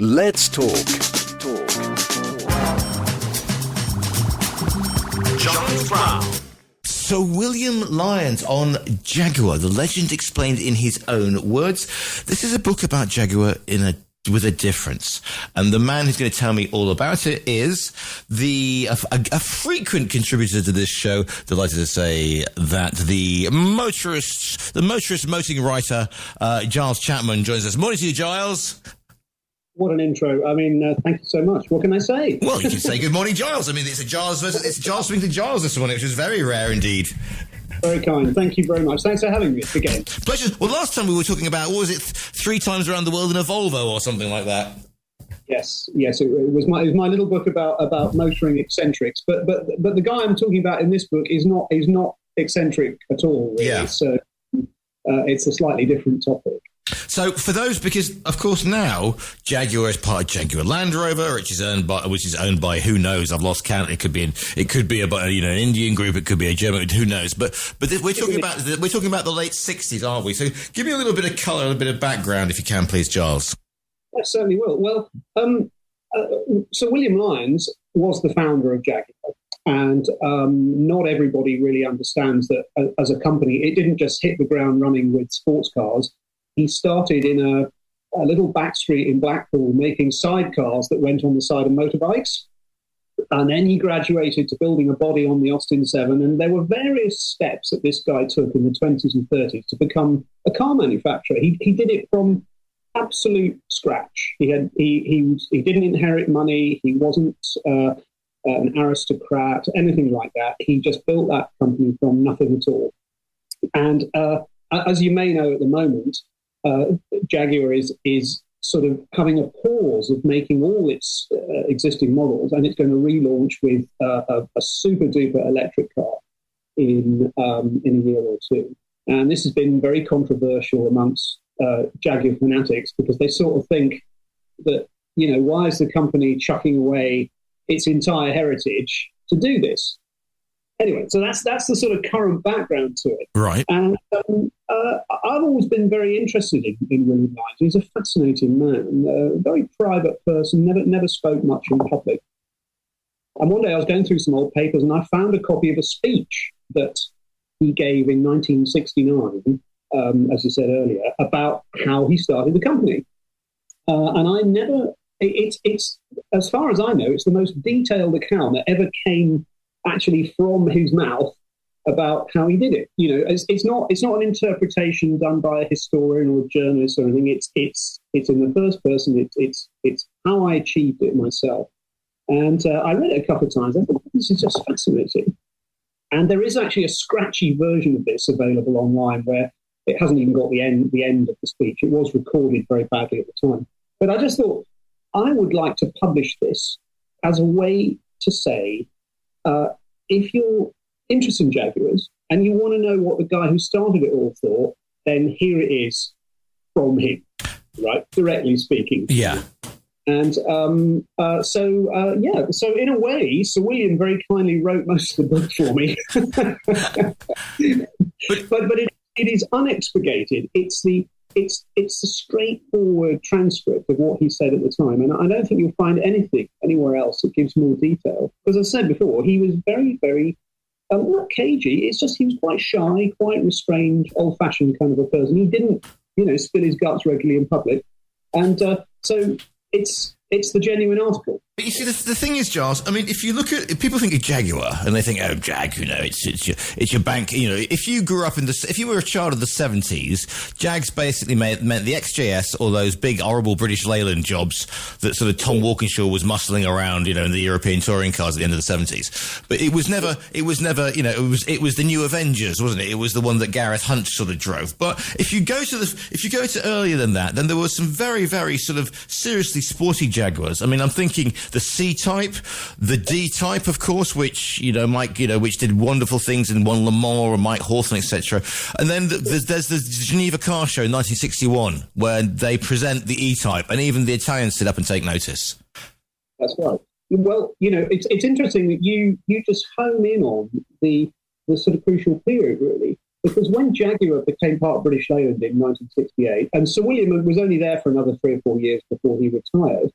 Let's talk. Giles Brown. So William Lyons on Jaguar, the legend explained in his own words. This is a book about Jaguar with a difference. And the man who's going to tell me all about it is a frequent contributor to this show. Delighted to say that the motorist motoring writer, Giles Chapman, joins us. Morning to you, Giles. What an intro. I mean, thank you so much. What can I say? Well, you can say good morning, Giles. I mean, it's Giles speaking to Giles this morning, which is very rare indeed. Very kind. Thank you very much. Thanks for having me again. Pleasure. Well, last time we were talking about, what was it, 3 times around the world in a Volvo or something like that? Yes. It was my little book about motoring eccentrics. But the guy I'm talking about in this book is not eccentric at all. Really. Yeah. So it's a slightly different topic. So for those, because of course now Jaguar is part of Jaguar Land Rover, which is owned by who knows? I've lost count. It could be an Indian group, it could be a German, who knows? But we're talking about the late 60s, aren't we? So give me a little bit of colour, a bit of background, if you can, please, Giles. I certainly will. Well, so William Lyons was the founder of Jaguar. And not everybody really understands that as a company, it didn't just hit the ground running with sports cars. He started in a little back street in Blackpool making sidecars that went on the side of motorbikes. And then he graduated to building a body on the Austin 7. And there were various steps that this guy took in the 20s and 30s to become a car manufacturer. He did it from absolute scratch. He didn't inherit money. He wasn't an aristocrat, anything like that. He just built that company from nothing at all. And as you may know at the moment, Jaguar is sort of having a pause of making all its existing models, and it's going to relaunch with a super duper electric car in a year or two. And this has been very controversial amongst Jaguar fanatics, because they sort of think that, why is the company chucking away its entire heritage to do this? Anyway, so that's the sort of current background to it. Right. And I've always been very interested in William Lyons. He's a fascinating man, a very private person, never spoke much in public. And one day I was going through some old papers and I found a copy of a speech that he gave in 1969, as you said earlier, about how he started the company. It's as far as I know, it's the most detailed account that ever came actually from his mouth about how he did it. It's not an interpretation done by a historian or a journalist or anything. It's in the first person. It's how I achieved it myself. And I read it a couple of times. I thought, this is just fascinating. And there is actually a scratchy version of this available online where it hasn't even got the end of the speech. It was recorded very badly at the time. But I just thought I would like to publish this as a way to say, if you're interested in Jaguars and you want to know what the guy who started it all thought, then here it is from him, right? Directly speaking. Yeah. And so in a way, Sir William very kindly wrote most of the book for me. but it is unexpurgated. It's the straightforward transcript of what he said at the time. And I don't think you'll find anything anywhere else that gives more detail. As I said before, he was very, very, not cagey. It's just he was quite shy, quite restrained, old-fashioned kind of a person. He didn't, spill his guts regularly in public. And so it's the genuine article. But you see, the thing is, Giles, I mean, if you look at, people think of Jaguar and they think, oh, Jag, it's your bank. If you grew up if you were a child of the 70s, Jags basically meant the XJS, or those big, horrible British Leyland jobs that sort of Tom Walkinshaw was muscling around, in the European touring cars at the end of the 70s. But it was never, it was the New Avengers, wasn't it? It was the one that Gareth Hunt sort of drove. But if you go to earlier than that, then there was some very, very sort of seriously sporty Jaguars. I mean, I'm thinking the C-Type, the D-Type, of course, which, which did wonderful things and won Le Mans or Mike Hawthorne, etc. And then there's the Geneva Car Show in 1961, where they present the E-Type, and even the Italians sit up and take notice. That's right. Well, it's interesting that you just hone in on the sort of crucial period, really. because when Jaguar became part of British Leyland in 1968, and Sir William was only there for another 3 or 4 years before he retired,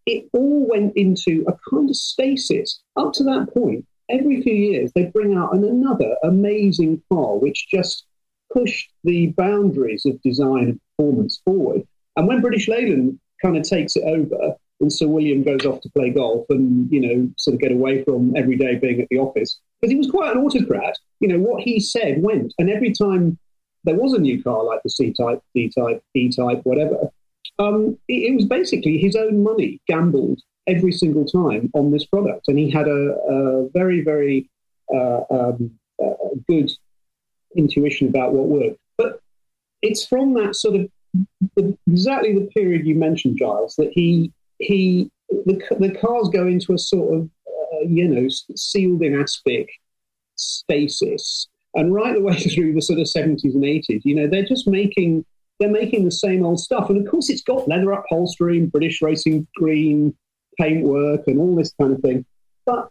it all went into a kind of stasis. Up to that point, every few years, they bring out another amazing car, which just pushed the boundaries of design and performance forward. And when British Leyland kind of takes it over, and Sir William goes off to play golf and, sort of get away from every day being at the office, because he was quite an autocrat. What he said went. And every time there was a new car like the C-Type, D-Type, E-Type, whatever, it was basically his own money gambled every single time on this product. And he had a very, very good intuition about what worked. But it's from that sort of exactly the period you mentioned, Giles, that the cars go into a sort of, sealed-in aspic stasis. And right the way through the sort of 70s and 80s, they're just making the same old stuff. And of course, it's got leather upholstery and British racing green paintwork and all this kind of thing. But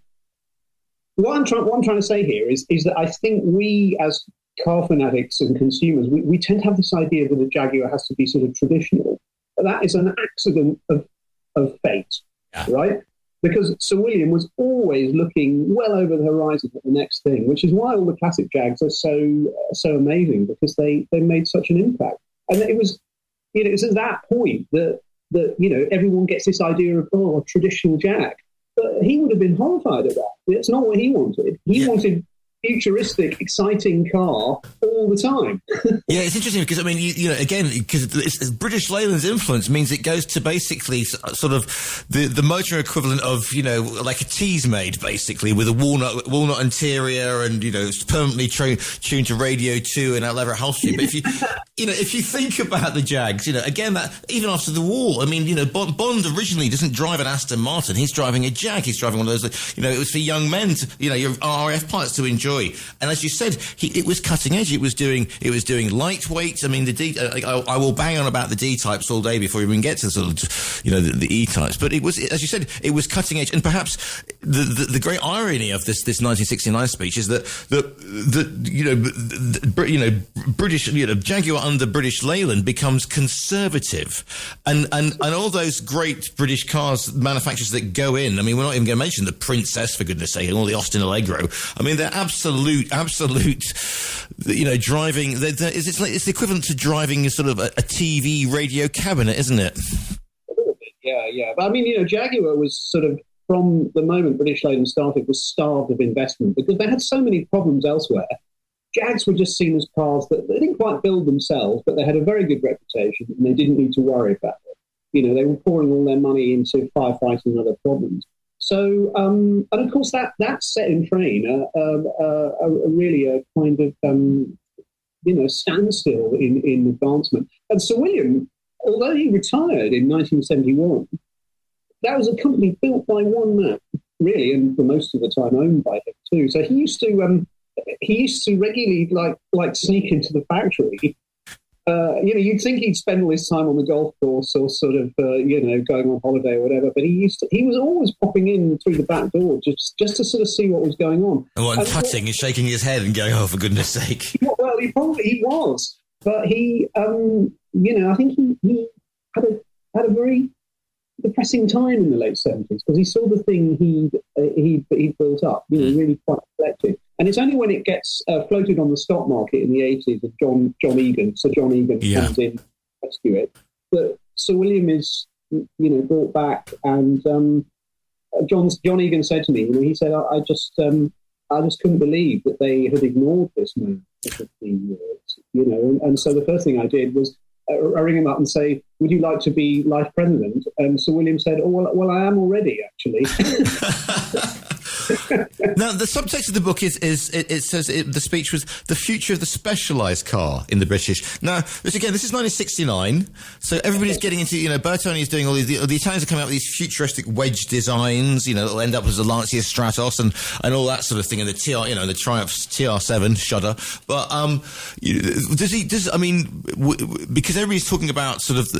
what I'm trying to say here is that I think we, as car fanatics and consumers, we tend to have this idea that a Jaguar has to be sort of traditional. But that is an accident of fate, right? Because Sir William was always looking well over the horizon at the next thing, which is why all the classic Jags are so amazing, because they made such an impact. And it was at that point that everyone gets this idea of a traditional Jag. But he would have been horrified at that. It's not what he wanted. He wanted futuristic, exciting car all the time. Yeah, it's interesting because, again, because British Leyland's influence means it goes to basically sort of the motor equivalent of, like a Teasmade, basically, with a walnut interior and, it's permanently tuned to Radio 2 and that leather upholstery. But if you think about the Jags, again, that even after the war, Bond originally doesn't drive an Aston Martin. He's driving a Jag. He's driving one of those, it was for young men, your RAF pilots to enjoy. And as you said, it was cutting edge. It was doing lightweight. I will bang on about the D types all day before we even get to sort of, the E types. But it was, as you said, it was cutting edge. And perhaps the great irony of this 1969 speech is that British, Jaguar under British Leyland becomes conservative, and all those great British cars manufacturers that go in. We're not even going to mention the Princess, for goodness sake, and all the Austin Allegro. They're absolute, driving. It's the equivalent to driving sort of a TV radio cabinet, isn't it? Yeah. But Jaguar was sort of, from the moment British Leyland started, was starved of investment because they had so many problems elsewhere. Jags were just seen as cars that they didn't quite build themselves, but they had a very good reputation and they didn't need to worry about it. They were pouring all their money into firefighting and other problems. So, and of course, that set in train really a kind of, standstill in advancement. And Sir William, although he retired in 1971, that was a company built by one man, really, and for most of the time owned by him too. So he used to regularly like sneak into the factory. You'd think he'd spend all his time on the golf course or sort of, going on holiday or whatever. But he was always popping in through the back door just to sort of see what was going on. And putting and shaking his head and going, "Oh, for goodness sake!" Well, he was, but he, I think he had a very depressing time in the late 70s because he saw the thing he built up, really quite collected. And it's only when it gets floated on the stock market in the 80s that John Egan comes in to rescue it. But Sir William is, brought back, and John Egan said to me, he said, I just couldn't believe that they had ignored this man for 15 years, and so the first thing I did was I ring him up and say, "Would you like to be life president?" And Sir William said, "Oh, well, I am already, actually." Now, the subtext of the book is it says the speech was the future of the specialised car in the British. Now, this is 1969, so everybody's getting into, Bertoni is doing all these, the Italians are coming out with these futuristic wedge designs, that'll end up as the Lancia Stratos and all that sort of thing, and the the Triumph TR7 shudder. But because everybody's talking about sort of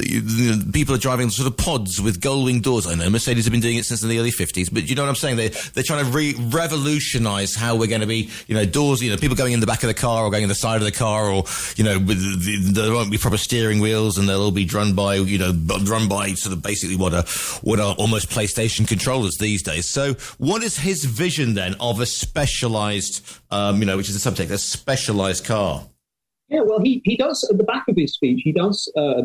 people are driving sort of pods with gull-wing doors. I know Mercedes have been doing it since the early 50s, but you know what I'm saying? They're trying to revolutionise how we're going to be, doors, people going in the back of the car or going in the side of the car, or, there won't be proper steering wheels, and they'll all be run by sort of basically what are almost PlayStation controllers these days. So what is his vision then of a specialised, which is the subject, a specialised car? Yeah, well, he does, at the back of his speech, at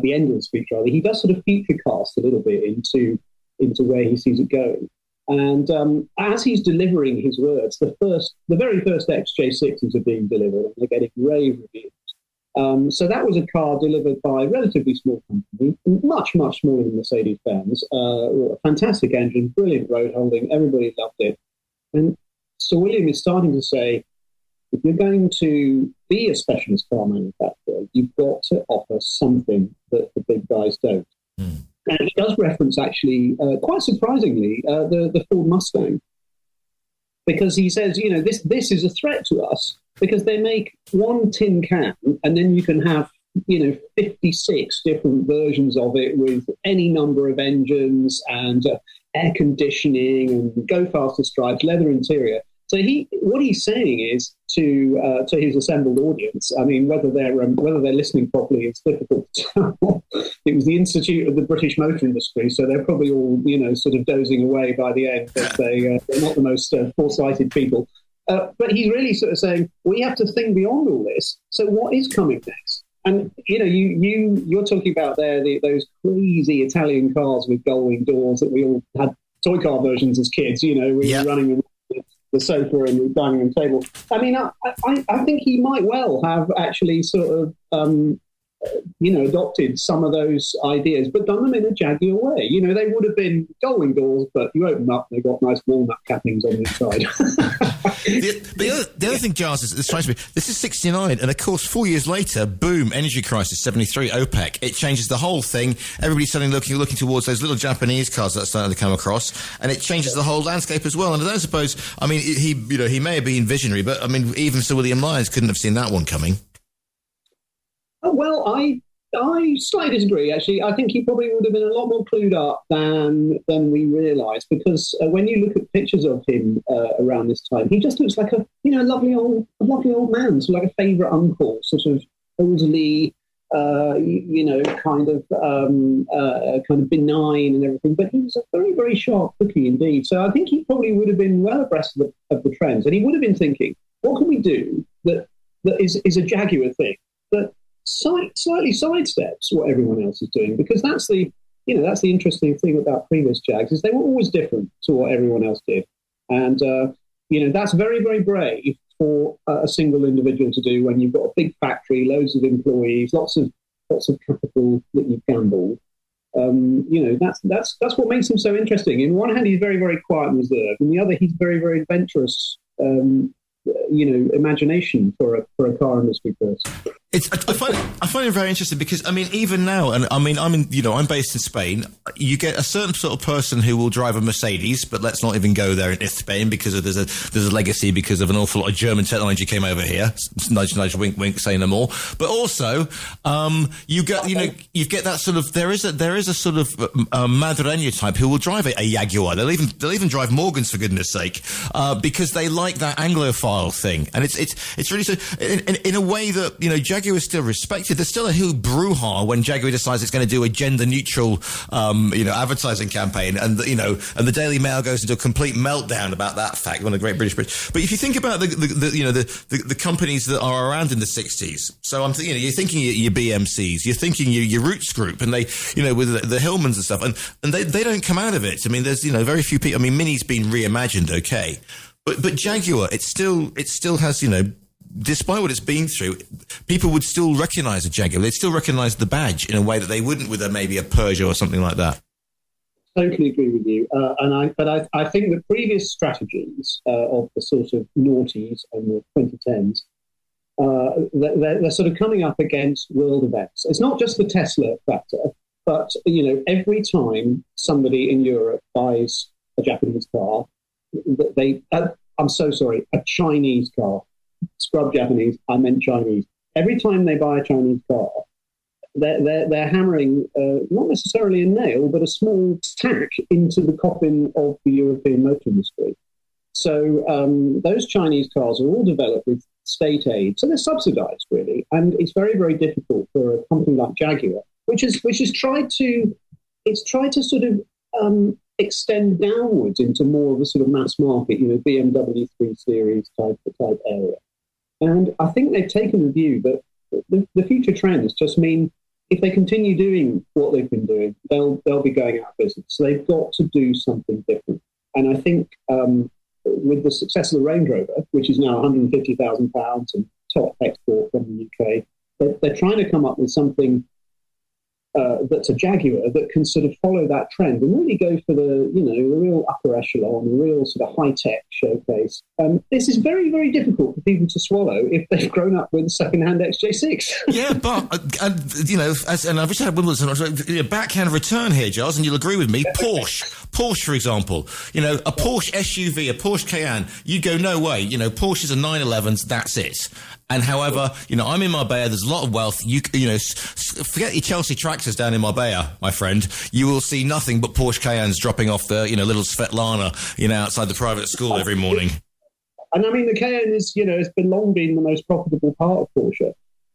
the end of the speech, rather, he does sort of future cast a little bit into where he sees it going. And as he's delivering his words, the very first XJ6s are being delivered, and they're getting rave reviews. So that was a car delivered by a relatively small company, much, much smaller than Mercedes-Benz. A fantastic engine, brilliant road holding, everybody loved it. And Sir William is starting to say, if you're going to be a specialist car manufacturer, you've got to offer something that the big guys don't. Mm. And he does reference, actually, quite surprisingly, the Ford Mustang, because he says, this is a threat to us, because they make one tin can, and then you can have, 56 different versions of it with any number of engines and air conditioning and go faster stripes, leather interior. So what he's saying is to his assembled audience. I mean, whether they're listening properly, it's difficult to tell. It was the Institute of the British Motor Industry, so they're probably all sort of dozing away by the end. But they're not the most foresighted people. But he's really sort of saying we have to think beyond all this. So what is coming next? And you're talking about those crazy Italian cars with gull-wing doors that we all had toy car versions as kids. We were running around the sofa and the dining room table. I mean, I think he might well have actually sort of, adopted some of those ideas, but done them in a Jaguar way. They would have been gull-wing doors, but you open them up, they've got nice walnut cappings on the inside. The other thing, Giles, is this strikes me. This is 69, and of course, 4 years later, boom, energy crisis, 73, OPEC. It changes the whole thing. Everybody's suddenly looking towards those little Japanese cars that are starting to come across, and it changes the whole landscape as well. And I don't suppose, I mean, he may have been visionary, but I mean, even Sir William Lyons couldn't have seen that one coming. Well, I slightly disagree, actually. I think he probably would have been a lot more clued up than we realise, because when you look at pictures of him around this time, he just looks like a lovely old man, sort of like a favourite uncle, sort of elderly, kind of benign and everything. But he was a very, very sharp cookie indeed. So I think he probably would have been well abreast of the trends, and he would have been thinking, what can we do that is a Jaguar thing that slightly sidesteps what everyone else is doing? Because that's the interesting thing about previous Jags, is they were always different to what everyone else did, and that's very, very brave for a single individual to do when you've got a big factory, loads of employees, lots of capital that you've gambled. That's what makes him so interesting. In one hand, he's very, very quiet and reserved, and the other, he's very, very adventurous. Imagination for a car industry person. I find it very interesting, because I mean, even now, and I mean, I'm based in Spain. You get a certain sort of person who will drive a Mercedes, but let's not even go there in Spain, because there's a legacy because of an awful lot of German technology came over here. Nudge, nudge, wink, wink, say no more. But also, you get that sort of there is a sort of Madrileña type who will drive a Jaguar. They'll even drive Morgans, for goodness sake, because they like that Anglophile thing, and it's really so in a way that Jaguar is still respected. There's still a huge brouhaha when Jaguar decides it's going to do a gender neutral advertising campaign, and the Daily Mail goes into a complete meltdown about that fact, one of the great British. But if you think about the companies that are around in the 60s, so you're thinking your BMCs, you're thinking your Roots Group, and they with the Hillmans and stuff, and they don't come out of it. I mean, there's very few people. I mean, Mini's been reimagined, okay. But Jaguar, it still has, despite what it's been through, people would still recognise a Jaguar. They'd still recognise the badge in a way that they wouldn't with maybe a Peugeot or something like that. Totally agree with you. But I think the previous strategies of the sort of noughties and the 2010s, they're sort of coming up against world events. It's not just the Tesla factor, but, every time somebody in Europe buys a Japanese car, I'm so sorry, a Chinese car. Scrub Japanese, I meant Chinese. Every time they buy a Chinese car, they're hammering not necessarily a nail, but a small tack into the coffin of the European motor industry. So those Chinese cars are all developed with state aid, so they're subsidised really, and it's very, very difficult for a company like Jaguar, which has tried to sort of extend downwards into more of a sort of mass market, BMW 3 Series type area. And I think they've taken the view that the future trends just mean if they continue doing what they've been doing, they'll be going out of business. So they've got to do something different. And I think with the success of the Range Rover, which is now £150,000 and top export from the UK, they're trying to come up with something that's a Jaguar that can sort of follow that trend and really go for the real upper echelon, the real sort of high-tech showcase. This is very, very difficult for people to swallow if they've grown up with a second-hand XJ6. Yeah, but, and I've just had Wimbledon, backhand return here, Giles, and you'll agree with me, Porsche, for example, a Porsche SUV, a Porsche Cayenne, you go, no way, Porsches are 911s, that's it. And however, I'm in Marbella, there's a lot of wealth. Forget your Chelsea Traxxas down in Marbella, my friend. You will see nothing but Porsche Cayennes dropping off the, little Svetlana, outside the private school every morning. And I mean, the Cayenne has been long been the most profitable part of Porsche.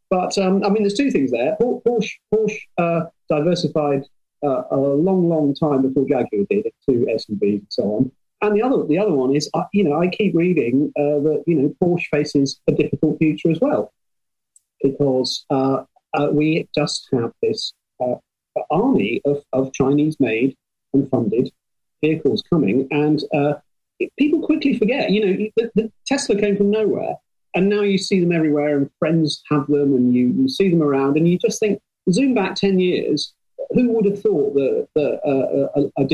But, there's two things there. Porsche diversified a long, long time before Jaguar did to SUVs and so on. And the other one is, I keep reading that, Porsche faces a difficult future as well, because we just have this army of Chinese-made and funded vehicles coming, and people quickly forget. The Tesla came from nowhere, and now you see them everywhere, and friends have them, and you see them around, and you just think, zoom back 10 years. Who would have thought that a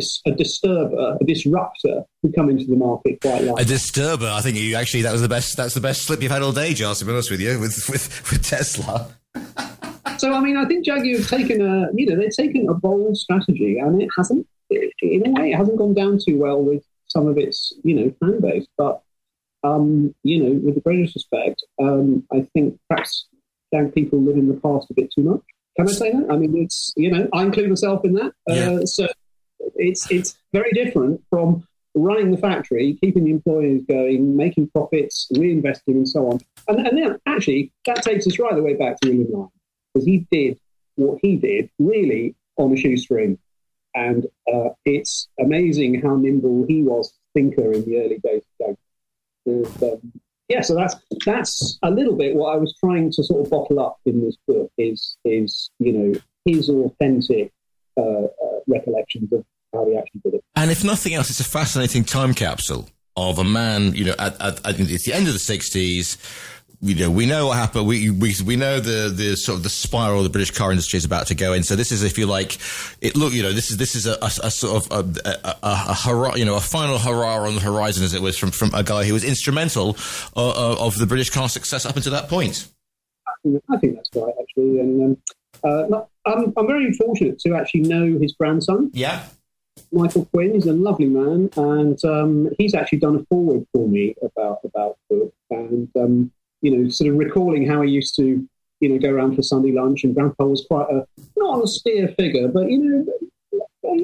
disruptor would come into the market quite like a disturber? I think that's the best slip you've had all day, Giles, to be honest with you, with Tesla. So I think Jaguar have taken they've taken a bold strategy, and it hasn't, in a way, it hasn't gone down too well with some of its fan base. But with the greatest respect, I think perhaps young people live in the past a bit too much. Can I say that? I mean, it's, I include myself in that. Yeah. So it's very different from running the factory, keeping the employees going, making profits, reinvesting and so on. And then actually that takes us right the way back to William Lyons, because he did what he did really on a shoestring. And it's amazing how nimble he was thinker in the early days of Jaguar. So that's a little bit what I was trying to sort of bottle up in this book is his authentic recollections of how he actually did it. And if nothing else, it's a fascinating time capsule of a man, it's the end of the 60s. We know what happened. We know the sort of the spiral the British car industry is about to go in. So this is, if you like, this is a sort of a final hurrah on the horizon, as it was from a guy who was instrumental of the British car success up until that point. I think that's right, actually. And I'm very fortunate to actually know his grandson. Yeah. Michael Quinn is a lovely man, and he's actually done a foreword for me about the book, and sort of recalling how he used to, go around for Sunday lunch, and Grandpa was quite not an austere figure, but,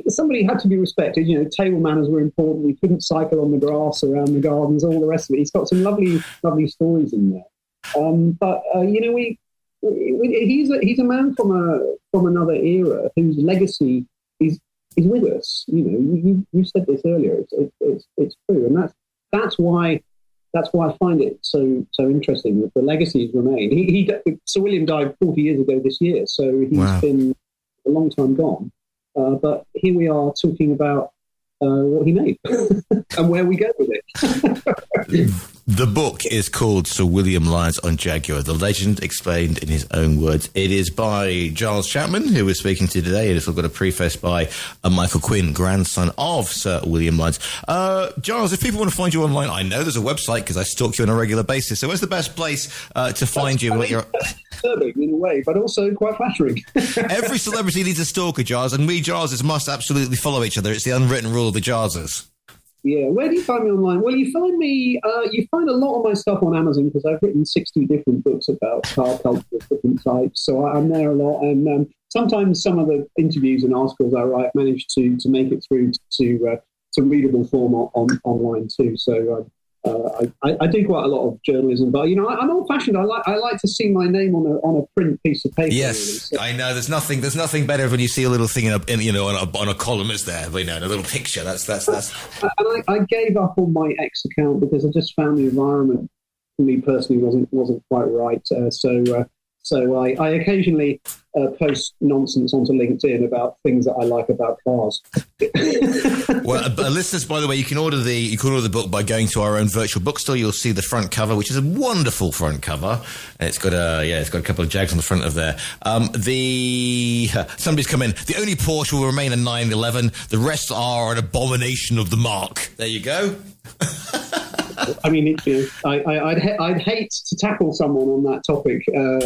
somebody had to be respected. Table manners were important. He couldn't cycle on the grass around the gardens, all the rest of it. He's got some lovely, lovely stories in there. He's a man from another era whose legacy is with us. You said this earlier. It's true, and that's why I find it so interesting that the legacies remain. Sir William died 40 years ago this year, so he's been a long time gone. But here we are talking about what he made and where we go with it. The book is called Sir William Lyons on Jaguar, the legend explained in his own words. It is by Giles Chapman, who we're speaking to today. It has got a preface by Michael Quinn, grandson of Sir William Lyons. Giles, if people want to find you online, I know there's a website because I stalk you on a regular basis. So where's the best place to find you? That's disturbing in a way, but also quite flattering. Every celebrity needs a stalker, Giles, and we Gileses must absolutely follow each other. It's the unwritten rule of the Gileses. Yeah, where do you find me online? Well, you find me, you find a lot of my stuff on Amazon because I've written 60 different books about car culture of different types, so I'm there a lot. And sometimes some of the interviews and articles I write manage to make it through to readable form online too. So I do quite a lot of journalism, but I'm old-fashioned. I like to see my name on a print piece of paper. Yes, really. So, I know. There's nothing better when you see a little thing on a column, is there? But, a little picture. That's. And I gave up on my X account because I just found the environment for me personally wasn't quite right. So I occasionally post nonsense onto LinkedIn about things that I like about cars. Well, listeners, by the way, you can order the book by going to our own virtual bookstore. You'll see the front cover, which is a wonderful front cover, and it's got a couple of Jags on the front of there. Somebody's come in. The only Porsche will remain a 911. The rest are an abomination of the mark. There you go. I mean, I'd hate to tackle someone on that topic at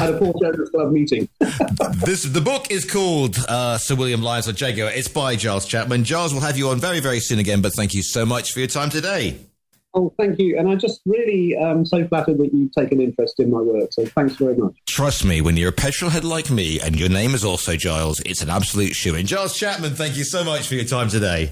a Porsche Owners Club meeting. The book is called Sir William Lyons or Jaguar. It's by Giles Chapman. Giles, will have you on very, very soon again, but thank you so much for your time today. Oh, thank you. And I just really so flattered that you've taken interest in my work, so thanks very much. Trust me, when you're a petrolhead like me and your name is also Giles, it's an absolute shoo-in. Giles Chapman, thank you so much for your time today.